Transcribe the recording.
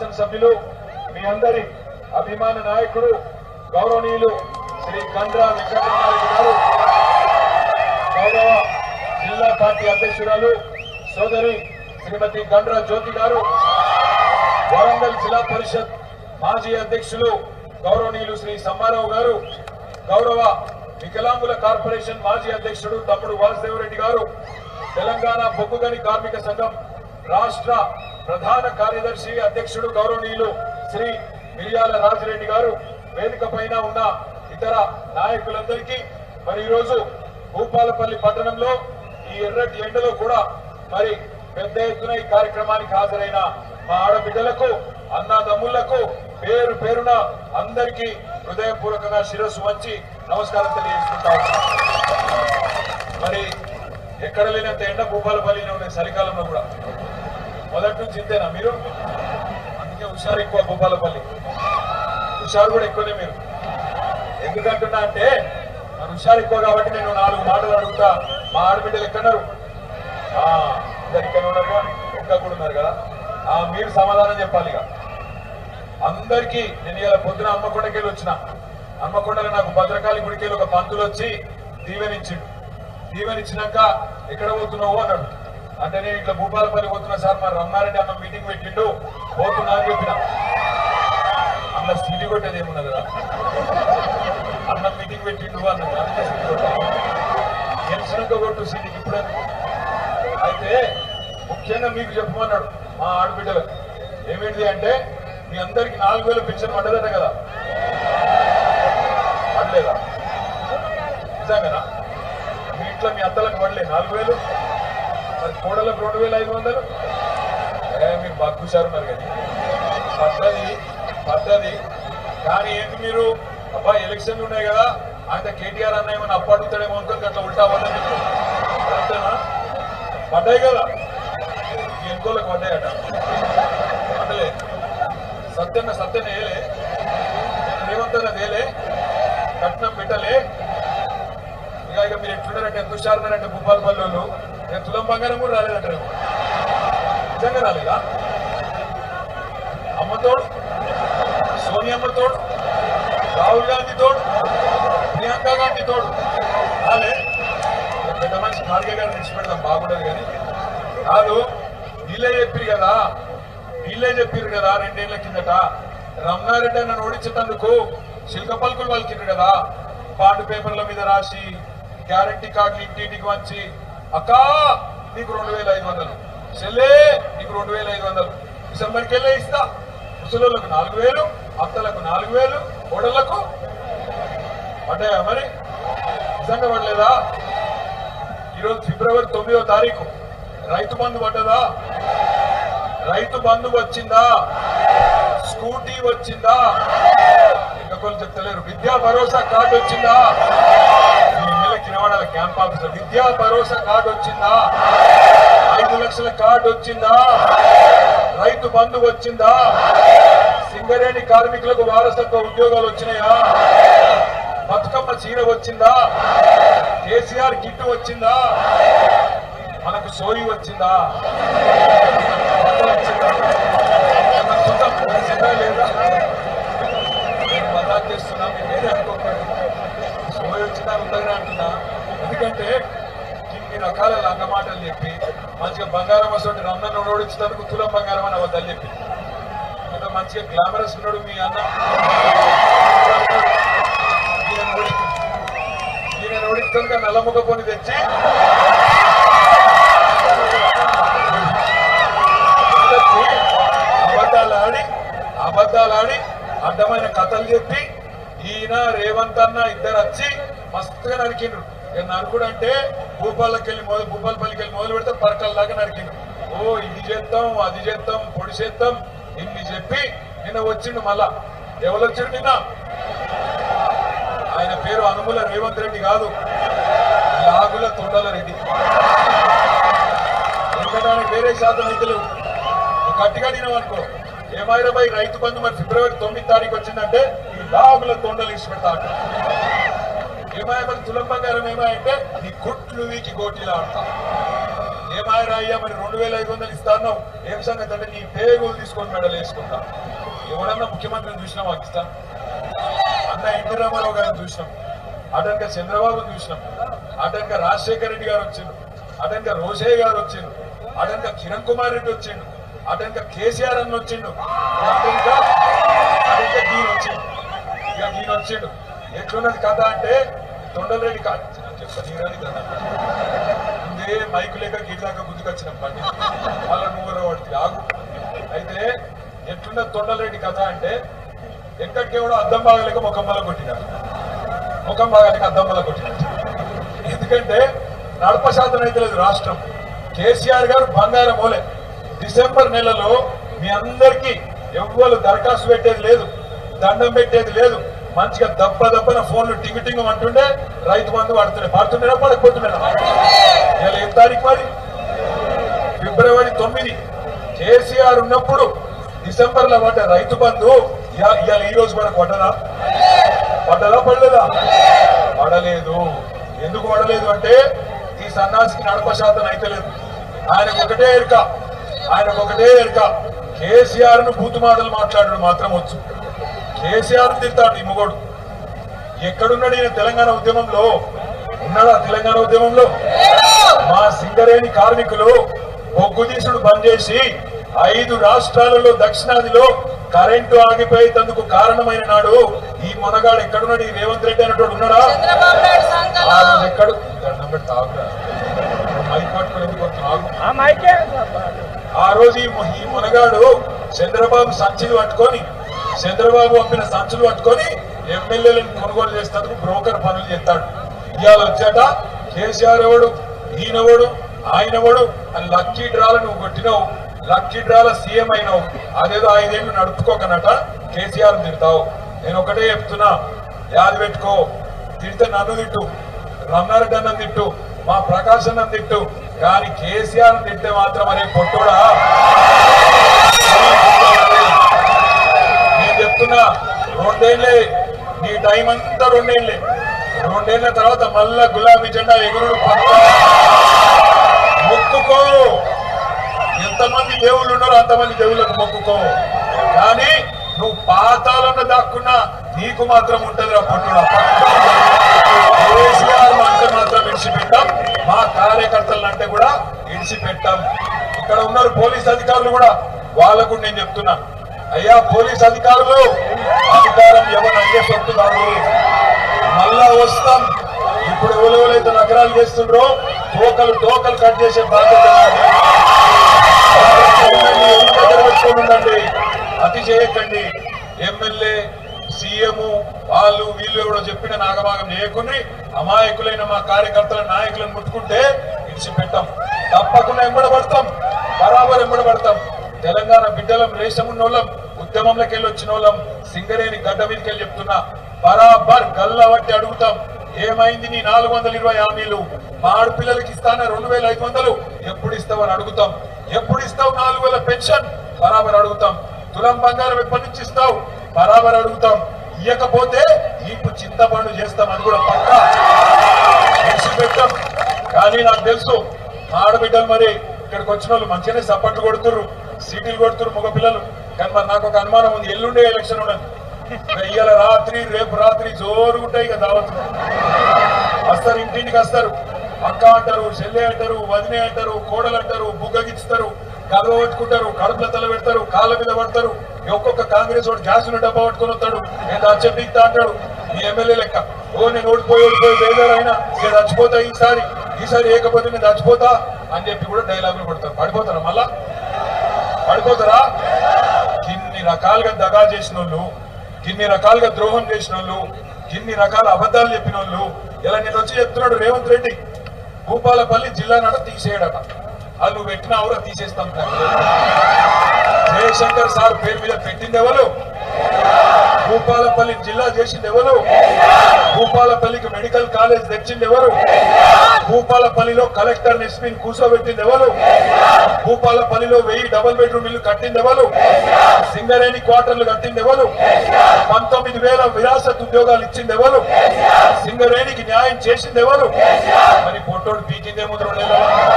శాసనసభ్యులు మీ అందరి అభిమాన నాయకుడు గౌరవనీయులు శ్రీ గండ్రా వెంకటరమణారెడ్డి గారు, గౌరవ జిల్లా పార్టీ అధ్యక్షురాలు సోదరి శ్రీమతి గండ్రా జ్యోతి గారు, వరంగల్ జిల్లా పరిషత్ మాజీ అధ్యక్షులు గౌరవనీయులు శ్రీ సమ్మారావు గారు, గౌరవ వికలాంగుల కార్పొరేషన్ మాజీ అధ్యక్షుడు తమ్ముడు వాసుదేవరెడ్డి గారు, తెలంగాణ బొగ్గుగని కార్మిక సంఘం రాష్ట్ర ప్రధాన కార్యదర్శి అధ్యక్షుడు గౌరవనీయులు శ్రీ మిర్యాల రాజిరెడ్డి గారు, వేదిక పైన ఉన్న ఇతర నాయకులందరికీ మరి ఈరోజు భూపాలపల్లి పట్టణంలో ఈ ఎర్రటి ఎండలో కూడా మరి పెద్ద ఎత్తున ఈ కార్యక్రమానికి హాజరైన మా ఆడబిడ్డలకు, అన్నదమ్ములకు పేరు పేరున అందరికీ హృదయపూర్వకంగా శిరస్సు వంచి నమస్కారం తెలియజేసుకుంటాం. మరి ఎక్కడ లేనంత ఎండ భూపాలపల్లిలో ఉండే చలికాలంలో కూడా మొదటి నుంచి ఇంతేనా మీరు? అందుకే హుషారు ఎక్కువ భూపాలపల్లి, హుషారు కూడా ఎక్కువనే మీరు. ఎందుకంటున్నా అంటే మన హుషారు ఎక్కువ కాబట్టి నేను 4 మాటలు అడుగుతా. మా ఆడబిడ్డలు ఎక్కడున్నారు? ఇద్దరు ఇక్కడ ఉన్నారుగా, ఇంకా కూడా ఉన్నారు కదా. మీరు సమాధానం చెప్పాలి. ఇక అందరికీ నేను ఇలా పొద్దున హన్మకొండకెళ్ళి వచ్చిన. హన్మకొండలో నాకు భద్రకాళి గుడికెళ్ళి ఒక పంతులు వచ్చి దీవెనిచ్చిండు. దీవెనిచ్చినాక ఎక్కడ పోతున్నావు అన్నాడు. అంటే నేను ఇట్లా భూపాలపల్లి పోతున్నా సార్, మరి రమణారెడ్డి అన్న మీటింగ్ పెట్టిండు పోతున్నా అని చెప్పిన. అన్న సీటీ కొట్టేది ఏమున్నది కదా, అన్న మీటింగ్ పెట్టిండు అన్నది గెలిచినాక కొట్టు సీటీకి ఇప్పుడు. అయితే ముఖ్యంగా మీకు చెప్పమన్నాడు మా ఆడబిడ్డలకు. ఏమిటిది అంటే మీ అందరికి 4000 పెన్షన్ పడ్డదట కదా, పడలేదా? నిజంగానా? మీ ఇంట్లో మీ అత్తలకు పడలే 4000? మరి కోడలకు 2500? మీరు బాగా కూర్చారున్నారు కానీ పద్ధతి కానీ ఏంటి మీరు? అబ్బా ఎలక్షన్లు ఉన్నాయి కదా, ఆయన కేటీఆర్ అన్న ఏమన్నా అప్పు అడుగుతాడేమో అనుకోని అట్లా ఉల్టా అవ్వదని అంతేనా? పడ్డాయి కదా, ఎన్కోలకు పడ్డాయట. పడ్డలే. సత్యన్న వేయలే, రేవంత్ అన్న వేయలే, కట్నం పెట్టలే. ఇక మీరు ఎట్లున్నారంటే ఎంత హుషారున్నారంటే భూపాలపల్లి వాళ్ళు, నేను తులం బంగారం కూడా రాలేదంట. నిజంగా రాలేదా? అమ్మతోడు, సోనియమ్మ తోడు, రాహుల్ గాంధీ తోడు, ప్రియాంక గాంధీ తోడు రాలే. పెద్ద మనిషి ఖార్గే గారు నిలిచిపెడతాం బాగుండదు కానీ కాదు. వీళ్ళే చెప్పారు కదా, 2 ఏళ్ల కిందట రమణారెడ్డి నన్ను ఓడించేందుకు శిల్క పలుకులు పలికిండ్రు కదా. బాండ్ పేపర్ల మీద రాసి గ్యారంటీ కార్డులు ఇంటింటికి వంచి, అక్కా నీకు 2500, చెల్లే నీకు 2500, డిసెంబర్కి వెళ్ళే ఇస్తా. ముసలోళ్ళకు 4000, అత్తలకు 4000, కోడళ్లకు పడ్డాయా? మరి నిజంగా పడలేదా? ఈరోజు ఫిబ్రవరి 9వ తారీఖు రైతు బంధు పడ్డదా? రైతు బంధు వచ్చిందా? స్కూటీ వచ్చిందా? ఇంకొకరు చెప్తలేరు. విద్యా భరోసా కార్డు వచ్చిందా? కినవాడ క్యాంప్ ఆఫీసర్ విద్యా భరోసా కార్డు వచ్చిందా? 5 లక్షల కార్డు వచ్చిందా? రైతు బంధు వచ్చిందా? సింగరేణి కార్మికులకు వారసత్వ ఉద్యోగాలు వచ్చినాయా? బతుకమ్మ చీర వచ్చిందా? కేసీఆర్ కిట్ వచ్చిందా? మనకు సోయి వచ్చిందా? లేదా? నేను మజాక్ చేస్తున్నా, మీరే అనుకోకండి. సోయి వచ్చిందా ఉందని అంటున్నా. ఎందుకంటే ఇన్ని రకాల లంగ మాటలు చెప్పి మంచిగా బంగారం వస్తుంటే రమ్మను ఓడించడానికి తులం బంగారం అని అవద్దని చెప్పి ఇంకా మంచిగా గ్లామరస్ ఉన్నాడు మీ అన్న. ఈయన ఓడించడానికి నల్లముఖ కొని తెచ్చి అబద్ధాలాడి అడ్డమైన కథలు చెప్పి ఈయన రేవంత్ అన్న ఇద్దరు వచ్చి మస్తుగా నరికిండ్రు. నరుకుడంటే భూపాలపల్లికి వెళ్ళి మొదలు పెడితే పరకల దాకా నరికిండ్రు. ఓ ఇది చేద్దాం, అది చేద్దాం, పొడి చేద్దాం ఇన్ని చెప్పి నిన్న వచ్చిండు. మళ్ళా ఎవరు వచ్చిండు నిన్న? ఆయన పేరు అనుముల రేవంత్ రెడ్డి కాదు, యాగుల తొండల రెడ్డి. ఎందుకంటే వేరే శాతం అయితే లేవు. గట్టిగా తినవనుకో ఏమైరాబాయి రైతు బంధు మరి ఫిబ్రవరి 9వ తారీఖు వచ్చిందంటే ఈ లాగుల తొండలు ఇచ్చి పెడతా. ఏమాయ మరి తులం బంగారం ఏమాయంటే నీ కుట్లు వీకి గోటీలు ఆడతా. ఏమాయరా అయ్యా మరి 2500 ఇస్తాను ఏం సంగతి అంటే నీ పేగులు తీసుకొని మెడలు వేసుకుంటా. ఎవరన్నా ముఖ్యమంత్రిని చూసినా పాకిస్తాన్ అన్న ఎన్టీ రామారావు గారిని చూసినాం, అటంక చంద్రబాబుని చూసినాం, అటంక రాజశేఖర రెడ్డి గారు వచ్చిండు, అటంక రోషయ్య గారు వచ్చిండు, అటంక కిరణ్ కుమార్ రెడ్డి వచ్చిండు, అటంక కేసీఆర్ అన్న వచ్చిండు, అటంక దీని వచ్చిండు. ఇక దీని వచ్చిండు. ఎట్లున్నది కథ అంటే తొండలరెడ్డి ముందే మైకు లేక గీట్లాక గుర్తుకొచ్చిన పండి వాళ్ళ నువ్వు వాడికి ఆగు. అయితే ఎట్లున్న తొండలరెడ్డి కథ అంటే ఎక్కడికి కూడా అద్దం బాగలేక ముఖం వల్ల కొట్టినారు, ముఖం బాగాలేక అద్దం వల్ల కొట్టినారు. ఎందుకంటే నడప శాతం అయితే లేదు రాష్ట్రం. కేసీఆర్ గారు బంగారం మోలే. డిసెంబర్ నెలలో మీ అందరికీ ఎవ్వరు దరఖాస్తు పెట్టేది లేదు, దండం పెట్టేది లేదు. మంచిగా దప్పన ఫోన్లు టింగు టింగు అంటుండే రైతు బంధు పడుతుండేనా పడకపోతుండేనా? ఇలా ఏం తారీఖు మరి? ఫిబ్రవరి 9 కేసీఆర్ ఉన్నప్పుడు డిసెంబర్ లో పడ్డ రైతు బంధు ఇవాళ ఈ రోజు మనకు పడ్డదా? పడలేదా? పడలేదు. ఎందుకు పడలేదు అంటే ఈ సన్నాసికి నడప శాతం అయితే లేదు. ఆయనకు ఒకటే ఎరుక కేసీఆర్ ను బూతు మాటలు మాట్లాడడం మాత్రం వచ్చు. కేసీఆర్ తిడతాడు ఈ మొగోడు. ఎక్కడున్నాడు ఈయన? తెలంగాణ ఉద్యమంలో ఉన్నాడా? తెలంగాణ ఉద్యమంలో మా సింగరేణి కార్మికులు బొగ్గు తీసుడు బంద్ చేసి 5 రాష్ట్రాలలో దక్షిణాదిలో కరెంటు ఆగిపోయేందుకు కారణమైన నాడు ఈ మొనగాడు ఎక్కడున్నాడు? ఈ రేవంత్ రెడ్డి అనేటోడు ఉన్నాడా? ఆ రోజు ఎక్కడు మైక్ పట్టుకుని ఆ రోజు ఈ మునగాడు చంద్రబాబు సంచులు పట్టుకొని పంపిన సంచులు పట్టుకొని ఎమ్మెల్యేలను కొనుగోలు చేసేందుకు బ్రోకర్ పనులు చేస్తాడు. ఇవాళ వచ్చాట కేసీఆర్ ఎవడు, ఈయనవడు, ఆయనవడు అని లక్కీ డ్రాలు నువ్వు కొట్టినావు, లక్కీ డ్రాల సీఎం అయినావు. అదేదో 5 ఏళ్ళు నడుపుకోకనట కేసీఆర్ తిడతావు. నేను ఒకటే చెప్తున్నా, యాది పెట్టుకో. తిడితే నన్ను తిట్టు, రమణారెడ్డి అన్నం తిట్టు, మా ప్రకాశ్ అన్నం తిట్టు, కానీ కేసీఆర్ తిట్టే మాత్రం అనే పొట్టోడా. నేను చెప్తున్నా 2 ఏళ్ళే నీ టైం అంతా 2 ఏళ్ళే. 2 ఏళ్ల తర్వాత మళ్ళా గులాబీ జెండా ఎగురుడు మొక్కుకో. ఎంతమంది దేవుళ్ళు ఉన్నారో అంతమంది దేవుళ్ళకు మొక్కుకో. కానీ నువ్వు పాతాలను దాక్కున్నా నీకు మాత్రం ఉంటుంది రా పొట్టుడా. కేసీఆర్ అంటే మాత్రం ఇడిచిపెట్టాం, మా కార్యకర్తలను అంటే కూడా ఇడిచిపెట్టాం. ఇక్కడ ఉన్నారు పోలీస్ అధికారులు కూడా, వాళ్ళకు నేను చెప్తున్నా, అయ్యా పోలీస్ అధికారులు, అధికారం ఎవరు అయ్యే సొత్తు కాదు. మళ్ళా వస్తాం. ఇప్పుడు ఎవరెవరైతే నగరాలు చేస్తుండ్రో టోకలు కట్ చేసే బాధ్యత ఉండండి. అతి చేయకండి. ఎమ్మెల్యే సీఎం వాళ్ళు వీళ్ళు ఎవడో చెప్పిన నాగభాగం చేయకుండా అమాయకులైన మా కార్యకర్తల నాయకులను ముట్టుకుంటే ఇడిచిపెట్టాం. తప్పకుండా ఎంబడబడతాం, బరాబర్ ఎంబడబడతాం. తెలంగాణ బిడ్డలం, రేషం ఉన్న వాళ్ళం, ఉద్యమంలోకి వెళ్ళి వచ్చిన వాళ్ళం, సింగరేణి గడ్డ మీదకి వెళ్ళి చెప్తున్నా, బరాబర్ గల్లబట్టి అడుగుతాం. ఏమైంది నీ 420 హామీలు? మా ఆడపిల్లలకి ఇస్తానా 2500? ఎప్పుడు ఇస్తావని అడుగుతాం. ఎప్పుడు ఇస్తావు 4000 పెన్షన్? బరాబర్ అడుగుతాం. తులం బంగారం ఎప్పటి నుంచి ఇస్తావు? బరాబర్ అడుగుతాం. ఇయ్యకపోతే ఇప్పుడు చింతపండు చేస్తాం, అది కూడా పక్కా పెట్టాం. కానీ నాకు తెలుసు ఆడబిడ్డలు మరి ఇక్కడికి వచ్చిన వాళ్ళు మంచిగానే సపోర్ట్ కొడుతుర్రు, సీటీలు కొడుతురు మగపిల్లలు. కానీ మరి నాకు ఒక అనుమానం ఉంది, ఎల్లుండే ఎలక్షన్ ఉన్నది. ఇవాళ రాత్రి రేపు రాత్రి జోరుగుంటాయి. ఇక దావతులు వస్తారు, ఇంటింటికి వస్తారు. అక్క అంటారు, చెల్లె అంటారు, వదినే అంటారు, కోడలు అంటారు, బుగ్గగిస్తారు, గర్వ పట్టుకుంటారు, కడుపుల తల పెడతారు, కాళ్ళ మీద పడతారు. ఒక్కొక్క కాంగ్రెస్ వాడు గ్యాసులు డబ్బా పట్టుకొని వస్తాడు, నేను చచ్చిపోతా అంటాడు. ఈ ఎమ్మెల్యే లెక్క నేను ఓడిపోయి బేదారైనా నేను చచ్చిపోతా, ఈసారి ఏకపోతే నేను చచ్చిపోతా అని చెప్పి కూడా డైలాగులు కొడతారు. పడిపోతారా? మళ్ళా పడిపోతారా? ఇన్ని రకాలుగా దగా చేసిన వాళ్ళు, ఇన్ని రకాలుగా ద్రోహం చేసిన వాళ్ళు, ఇన్ని రకాల అబద్ధాలు చెప్పిన వాళ్ళు ఇలా నేను వచ్చి చెప్తున్నాడు రేవంత్ రెడ్డి, భూపాలపల్లి జిల్లా నడ తీసేయడట. అది నువ్వు పెట్టిన అవరా తీసేస్తాం. జయశంకర్ సార్ పేరు మీద పెట్టింది ఎవరు? భూపాలపల్లి జిల్లా చేసింది ఎవరు? భూపాలపల్లికి మెడికల్ కాలేజ్ తెచ్చింది ఎవరు? భూపాలపల్లిలో కలెక్టర్ ఎస్పీని కూర్చోబెట్టింది ఎవరు? భూపాలపల్లిలో 1000 డబుల్ బెడ్రూమ్ ఇల్లు కట్టింది ఎవరు? సింగరేణి క్వార్టర్లు కట్టింది ఎవరు? 19,000 విరాసత్ ఉద్యోగాలు ఇచ్చింది ఎవరు? సింగరేణికి న్యాయం చేసింది ఎవరు? మరి పొట్టోడు పీకిందేమో 2 నెలలు.